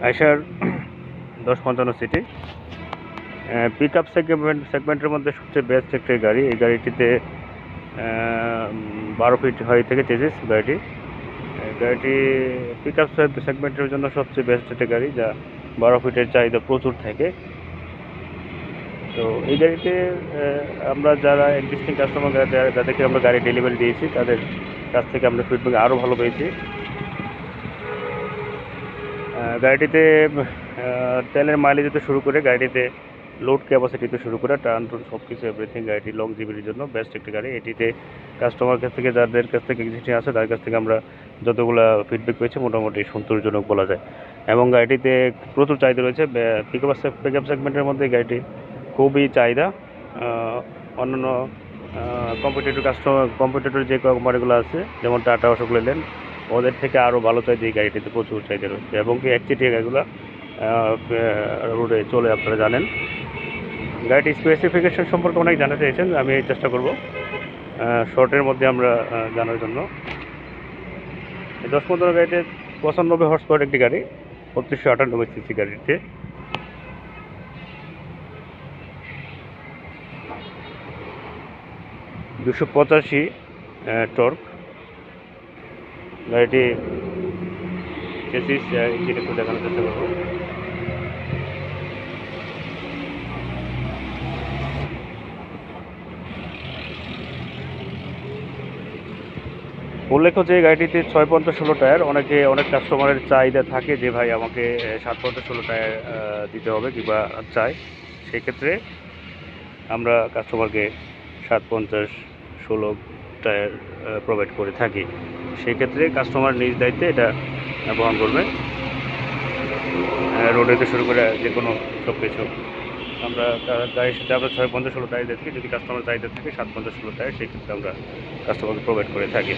আইশার 1055 city pick up সেগমেন্টের মধ্যে সবচেয়ে বেস্ট একটি গাড়ি। এই গাড়িটিতে 12 ফিট হাই থেকে চেসিস গাড়িটি পিক আপ সেগমেন্টের জন্য সবচেয়ে বেস্ট একটা গাড়ি, যা 12 ফিটের চাহিদা প্রচুর থাকে। তো এই গাড়িতে আমরা যারা এক্সিস্টিং কাস্টমার যাদেরকে আমরা গাড়ি ডেলিভারি দিয়েছি, তাদের কাছ থেকে আমরা ফিডব্যাক আরও ভালো পেয়েছি। গাড়িটিতে তেলের মাইলেজ থেকে শুরু করে গাড়িটিতে লোড ক্যাপাসিটিতে শুরু করে টার্ন টুন সব কিছু এভরিথিং গাড়িটি লং জিবির জন্য বেস্ট একটি গাড়ি। এটিতে কাস্টমার কাছ থেকে যাদের কাছ থেকে এক্সিস্টিং আছে তাদের কাছ থেকে আমরা যতগুলো ফিডব্যাক পেয়েছি মোটামুটি সন্তোষজনক বলা যায়। এবং গাড়িটিতে প্রচুর চাহিদা রয়েছে। পিক আপ সেগমেন্টের মধ্যে গাড়িটি খুবই চাহিদা। অন্যান্য কম্পিটিটর যে কোম্পানিগুলো আছে, যেমন টাটা, অশোক লেল্যান্ড, ওদের থেকে আরও ভালো চাহিদা এই গাড়িটিতে প্রচুর চাহিদা রয়েছে। এবং কি একচেটিয়া গাড়িগুলো রোডে চলে, আপনারা জানেন। গাড়িটির স্পেসিফিকেশন সম্পর্কে অনেক জানতে চাইছেন, আমি চেষ্টা করব শর্টের মধ্যে আমরা জানার জন্য। 10-15 গাড়িতে 95 হর্স পাওয়ার একটি গাড়ি, 3298 সিসি গাড়িতে। $285 টর্ক। গাড়িটি চেসিস ইঞ্জিন একটু দেখানোর চেষ্টা করবো। উল্লেখ্য যে গাড়িটিতে 6-5-16 টায়ার। অনেক কাস্টমারের চাহিদা থাকে যে ভাই আমাকে 7-5-16 টায়ার দিতে হবে কিংবা চাই। সেক্ষেত্রে আমরা কাস্টমারকে 7-50-16 টায়ার প্রোভাইড করে থাকি। সেক্ষেত্রে কাস্টমার নিজ দায়িত্বে এটা বহন করবে। রোডেতে শুরু করে যে কোনো সব কিছু আমরা গাড়ির সাথে আমরা 6-5-16 টায়ার দিয়ে থাকি। যদি কাস্টমার চাহিদা থাকে 7-50-16 টায়ার, সেক্ষেত্রে আমরা কাস্টমারকে প্রোভাইড করে থাকি।